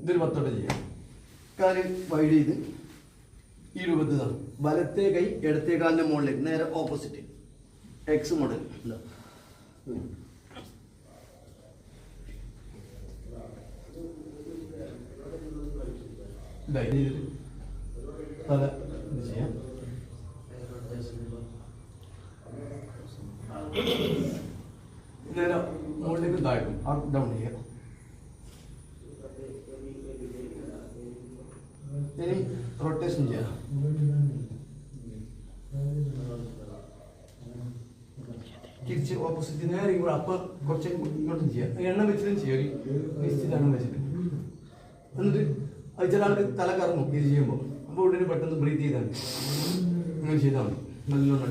ഇതൊരു 10 വട്ടം ചെയ്യാം. കാല് വൈഡ് ചെയ്ത് ഈ രൂപത്തിൽ തന്നെ വലത്തെ കൈ ഇടത്തെ കാലിന്റെ മുകളിലേക്ക് നേരെ ഓപ്പോസിറ്റ് എക്സ് മോഡൽ. തല ഇത് ചെയ്യാം. നേരെ മുകളിലേക്ക് താഴ്ത്തും, അപ്പ് ഡൗൺ ചെയ്യാം. ഇനി റൊട്ടേഷൻ ചെയ്യാം. തിരിച്ച് ഓപ്പോസിറ്റ് നേരെ ഇങ്ങോട്ട് അപ്പം കുറച്ച് ഇങ്ങോട്ടും ചെയ്യാം. എണ്ണം വെച്ചിട്ടും ചെയ്യാം, ഒരു നിശ്ചിത എണ്ണം വെച്ചിട്ട്. എന്നിട്ട് അത് ചില ആൾക്ക് തല കറങ്ങും ഇത് ചെയ്യുമ്പോൾ. അപ്പോൾ ഉടനെ പെട്ടെന്ന് ബ്രീത്ത് ചെയ്താൽ മതി. ഇങ്ങനെ ചെയ്താൽ മതി. നല്ലോണം